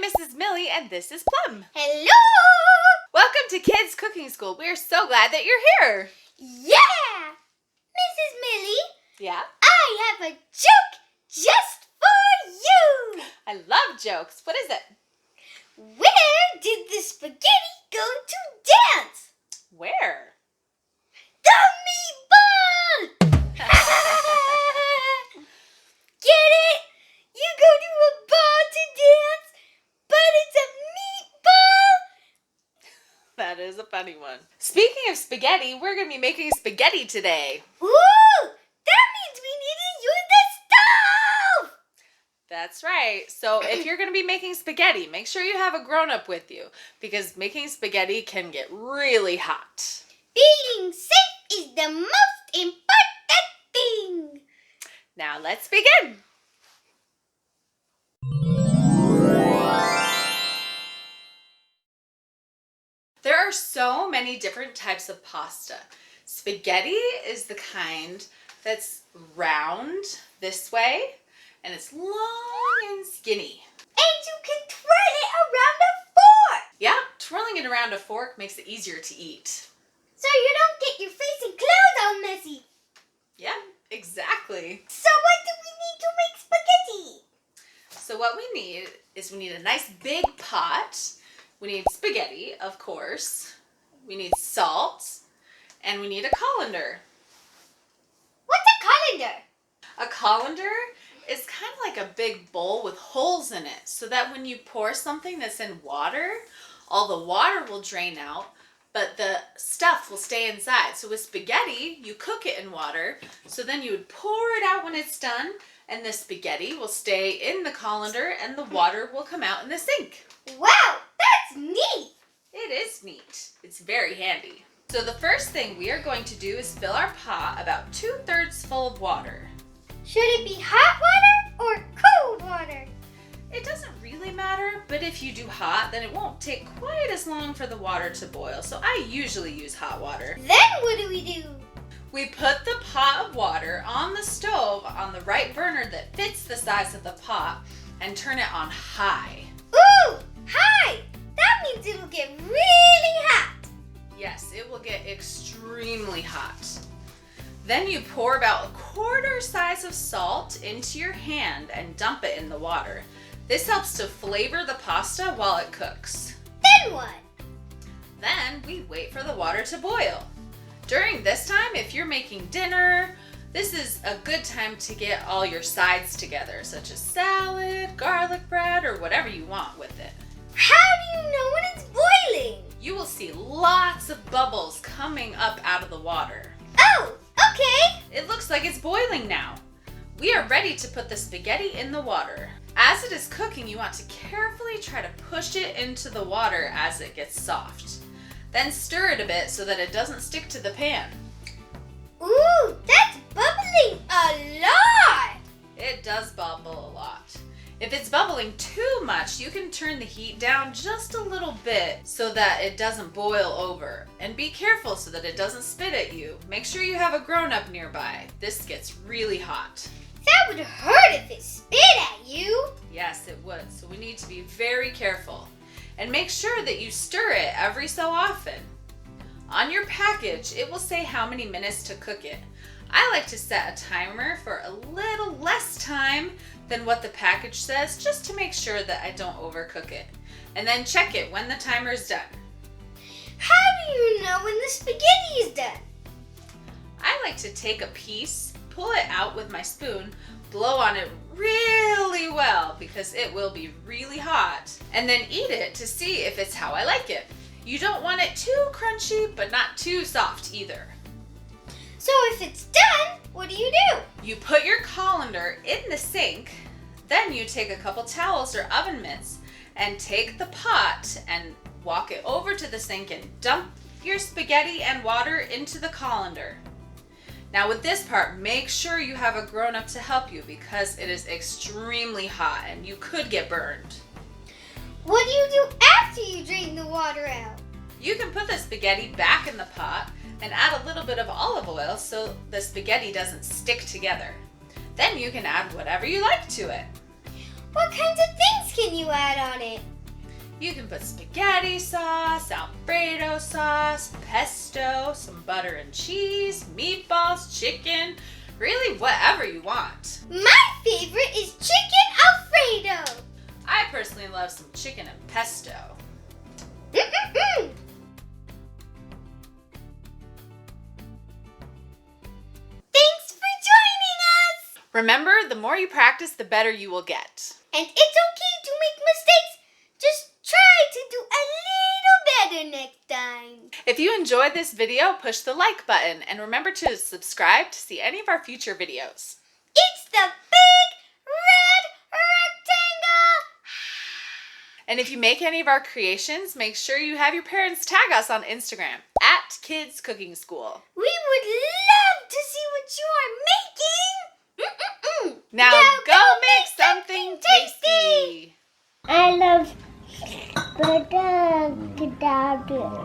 Mrs. Millie, and this is Plum. Hello! Welcome to Kids Cooking School. We're so glad that you're here. Yeah! Mrs. Millie? Yeah? I have a joke just for you! I love jokes. What is it? Where did the spaghetti go to dance? Where? The meatball! Get it? You go to a ball to dance, but it's a meatball? That is a funny one. Speaking of spaghetti, we're going to be making spaghetti today. Ooh! That means we need to use the stove! That's right. So if you're going to be making spaghetti, make sure you have a grown-up with you because making spaghetti can get really hot. Being safe is the most important thing. Now let's begin. There are so many different types of pasta. Spaghetti is the kind that's round this way, and it's long and skinny. And you can twirl it around a fork. Yeah, twirling it around a fork makes it easier to eat. So you don't get your face and clothes all messy. Yeah, exactly. So what do we need to make spaghetti? So what we need is a nice big pot. We need spaghetti, of course. We need salt, and we need a colander. What's a colander? A colander is kind of like a big bowl with holes in it, so that when you pour something that's in water, all the water will drain out, but the stuff will stay inside. So with spaghetti, you cook it in water, so then you would pour it out when it's done, and the spaghetti will stay in the colander, and the water will come out in the sink. Wow, that's neat. It is neat. It's very handy. So the first thing we are going to do is fill our pot about 2/3 full of water. Should it be hot water or cold water? It doesn't really matter, but if you do hot, then it won't take quite as long for the water to boil. So I usually use hot water. Then what do we do? We put the pot of water on the stove on the right burner that fits the size of the pot and turn it on high. Ooh, high. That means it'll get really hot. Yes, it will get extremely hot. Then you pour about 1/4 size of salt into your hand and dump it in the water. This helps to flavor the pasta while it cooks. Then what? Then we wait for the water to boil. During this time, if you're making dinner, this is a good time to get all your sides together, such as salad, garlic bread, or whatever you want with it. How do you know when it's boiling? You will see lots of bubbles coming up out of the water. Oh, okay. It looks like it's boiling now. We are ready to put the spaghetti in the water. As it is cooking, you want to carefully try to push it into the water as it gets soft. Then stir it a bit so that it doesn't stick to the pan. Ooh, that's bubbling a lot. It does bubble a lot. If it's bubbling too much, you can turn the heat down just a little bit so that it doesn't boil over. And be careful so that it doesn't spit at you. Make sure you have a grown-up nearby. This gets really hot. That would hurt if it spit at you. Yes, it would. So we need to be very careful. And make sure that you stir it every so often. On your package, it will say how many minutes to cook it. I like to set a timer for a little less time than what the package says, just to make sure that I don't overcook it. And then check it when the timer is done. How do you know when the spaghetti is done? I like to take a piece, pull it out with my spoon, blow on it really well because it will be really hot, and then eat it to see if it's how I like it. You don't want it too crunchy, but not too soft either. So if it's done, what do? You put your colander in the sink, then you take a couple towels or oven mitts and take the pot and walk it over to the sink and dump your spaghetti and water into the colander. Now with this part, make sure you have a grown-up to help you because it is extremely hot and you could get burned. What do you do after you drain the water out? You can put the spaghetti back in the pot and add a little bit of olive oil so the spaghetti doesn't stick together. Then you can add whatever you like to it. What kinds of things can you add on it? You can put spaghetti sauce, alfredo sauce, pesto, some butter and cheese, meatballs, chicken, really whatever you want. My favorite is chicken alfredo. I personally love some chicken and pesto. Mm-mm-mm. Thanks for joining us. Remember, the more you practice, the better you will get. And it's okay to make mistakes. Just try to do a little better next time. If you enjoyed this video, push the like button and remember to subscribe to see any of our future videos. It's the big red rectangle. And if you make any of our creations, make sure you have your parents tag us on Instagram at Kids Cooking School. We would love to see what you are making. Mm-mm-mm. Now go make something tasty. I love butter.